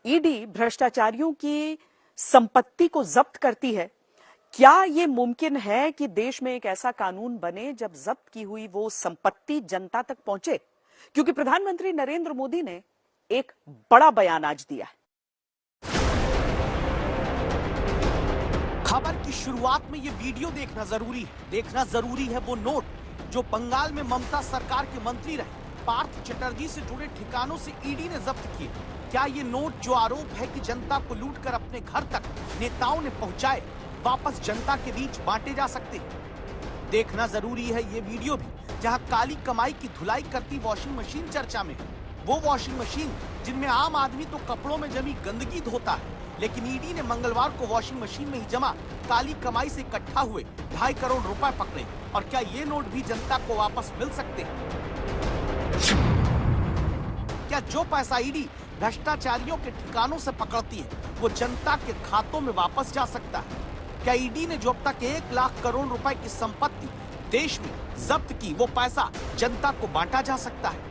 ED भ्रष्टाचारियों की संपत्ति को जब्त करती है, क्या ये मुमकिन है कि देश में एक ऐसा कानून बने जब जब्त की हुई वो संपत्ति जनता तक पहुंचे? क्योंकि प्रधानमंत्री नरेंद्र मोदी ने एक बड़ा बयान आज दिया है। खबर की शुरुआत में ये वीडियो देखना जरूरी है वो नोट जो बंगाल में ममता सरकार के मंत्री रहे पार्थ चटर्जी से जुड़े ठिकानों से ईडी ने जब्त किए। क्या ये नोट जो आरोप है कि जनता को लूटकर अपने घर तक नेताओं ने पहुंचाए, वापस जनता के बीच बांटे जा सकते हैं? देखना जरूरी है ये वीडियो भी, जहां काली कमाई की धुलाई करती वॉशिंग मशीन चर्चा में है। वो वॉशिंग मशीन जिनमें आम आदमी तो कपड़ों में जमी गंदगी धोता है, लेकिन ईडी ने मंगलवार को वॉशिंग मशीन में ही जमा काली कमाई से इकट्ठा हुए 2.5 करोड़ रुपए पकड़े। और क्या ये नोट भी जनता को वापस मिल सकते हैं? क्या जो पैसा ईडी भ्रष्टाचारियों के ठिकानों से पकड़ती है वो जनता के खातों में वापस जा सकता है? क्या ईडी ने जो अब तक 1 लाख करोड़ रुपए की संपत्ति देश में जब्त की, वो पैसा जनता को बांटा जा सकता है?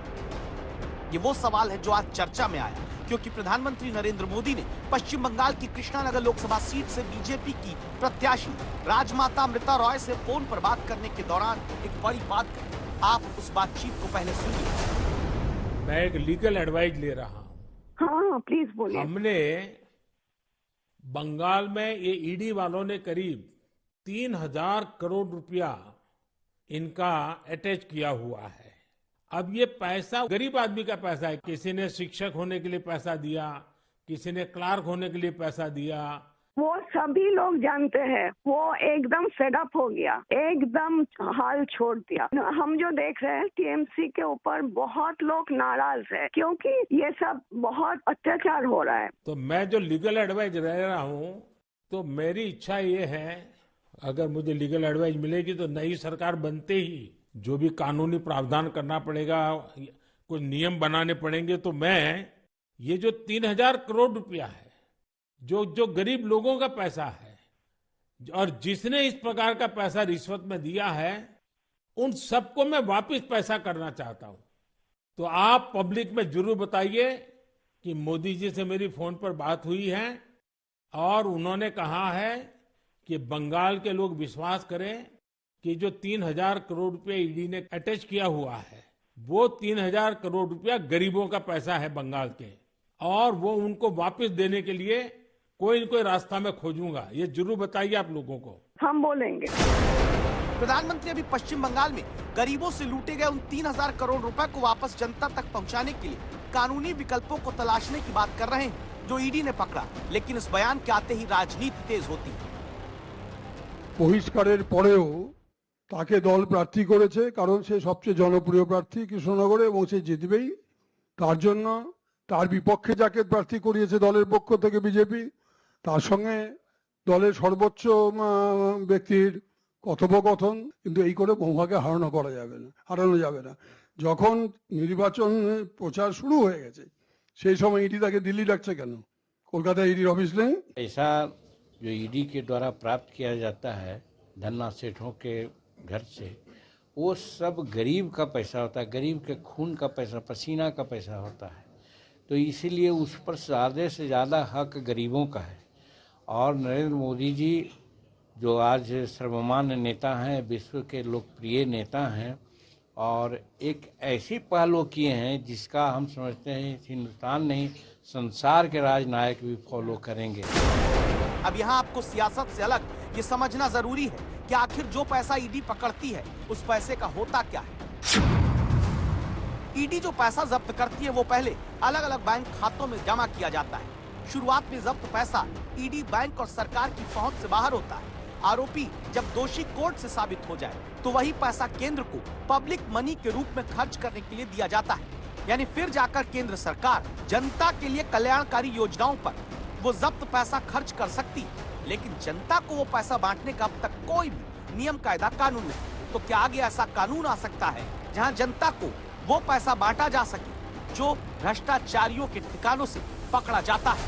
ये वो सवाल है जो आज चर्चा में आया, क्योंकि प्रधानमंत्री नरेंद्र मोदी ने पश्चिम बंगाल की कृष्णानगर लोकसभा सीट से बीजेपी की प्रत्याशी राजमाता अमृता रॉय से फोन पर बात करने के दौरान एक बड़ी बात कही। आप उस बातचीत को पहले सुनिए। मैं एक लीगल एडवाइस ले रहा हूँ। हाँ, प्लीज बोलिए। हमने बंगाल में ये ईडी वालों ने करीब 3,000 करोड़ रुपया इनका अटैच किया हुआ है। अब ये पैसा गरीब आदमी का पैसा है। किसी ने शिक्षक होने के लिए पैसा दिया, किसी ने क्लार्क होने के लिए पैसा दिया। वो सभी लोग जानते हैं। वो एकदम फेडअप हो गया, एकदम हाल छोड़ दिया। हम जो देख रहे हैं टीएमसी के ऊपर बहुत लोग नाराज है, क्योंकि ये सब बहुत अत्याचार हो रहा है। तो मैं जो लीगल एडवाइस ले रहा हूँ, तो मेरी इच्छा ये है, अगर मुझे लीगल एडवाइस मिलेगी तो नई सरकार बनते ही जो भी कानूनी प्रावधान करना पड़ेगा, कुछ नियम बनाने पड़ेंगे, तो मैं ये जो 3,000 करोड़ रुपया है, जो गरीब लोगों का पैसा है और जिसने इस प्रकार का पैसा रिश्वत में दिया है, उन सबको मैं वापस पैसा करना चाहता हूं। तो आप पब्लिक में जरूर बताइए कि मोदी जी से मेरी फोन पर बात हुई है और उन्होंने कहा है कि बंगाल के लोग विश्वास करें कि जो 3,000 करोड़ रुपया ईडी ने अटैच किया हुआ है, वो 3,000 करोड़ रुपया गरीबों का पैसा है बंगाल के, और वो उनको वापस देने के लिए कोई न कोई रास्ता मैं खोजूंगा। ये जरूर बताइए आप लोगों को। हम बोलेंगे। प्रधानमंत्री अभी पश्चिम बंगाल में गरीबों से लूटे गए उन 3,000 करोड़ रुपए को वापस जनता तक पहुंचाने के लिए कानूनी विकल्पों को तलाशने की बात कर रहे हैं, जो ईडी ने पकड़ा। लेकिन इस बयान के आते ही राजनीति तेज होती है। বহিষ্কারের পরেও তাকে দল প্রার্থী করেছে, কারণ সে সবচেয়ে জনপ্রিয় প্রার্থী কৃষ্ণনগরে এবং সে জিতবেই। তার জন্য তার বিপক্ষে যাকে প্রার্থী করিয়েছে দলের পক্ষ থেকে বিজেপি, তার সঙ্গে দলের সর্বোচ্চ ব্যক্তির কথোপকথন, কিন্তু এই করে মহুয়াকে হারানো যাবে না। যখন নির্বাচন প্রচার শুরু হয়ে গেছে সেই সময় ইডি তাকে দিল্লি ডাকছে কেন? কলকাতায় ইডির অফিস নেই? ऐसा जो ईडी के द्वारा प्राप्त किया जाता है धन्ना सेठों के घर से, वो सब गरीब का पैसा होता है, गरीब के खून का पैसा, पसीना का पैसा होता है। तो इसीलिए उस पर ज़्यादा से ज़्यादा हक गरीबों का है। और नरेंद्र मोदी जी जो आज सर्वमान्य नेता हैं, विश्व के लोकप्रिय नेता हैं, और एक ऐसी पहल वो किए हैं जिसका हम समझते हैं हिंदुस्तान नहीं संसार के राजनायक भी फॉलो करेंगे। अब यहाँ आपको सियासत से अलग ये समझना जरूरी है कि आखिर जो पैसा ईडी पकड़ती है उस पैसे का होता क्या है। ईडी जो पैसा जब्त करती है वो पहले अलग अलग बैंक खातों में जमा किया जाता है। शुरुआत में जब्त पैसा ईडी बैंक और सरकार की पहुंच से बाहर होता है। आरोपी जब दोषी कोर्ट से साबित हो जाए तो वही पैसा केंद्र को पब्लिक मनी के रूप में खर्च करने के लिए दिया जाता है। यानी फिर जाकर केंद्र सरकार जनता के लिए कल्याणकारी योजनाओं पर वो जब्त पैसा खर्च कर सकती है, लेकिन जनता को वो पैसा बांटने का अब तक कोई भी नियम कायदा कानून नहीं। तो क्या आगे ऐसा कानून आ सकता है जहां जनता को वो पैसा बांटा जा सके जो भ्रष्टाचारियों के ठिकानों से पकड़ा जाता है?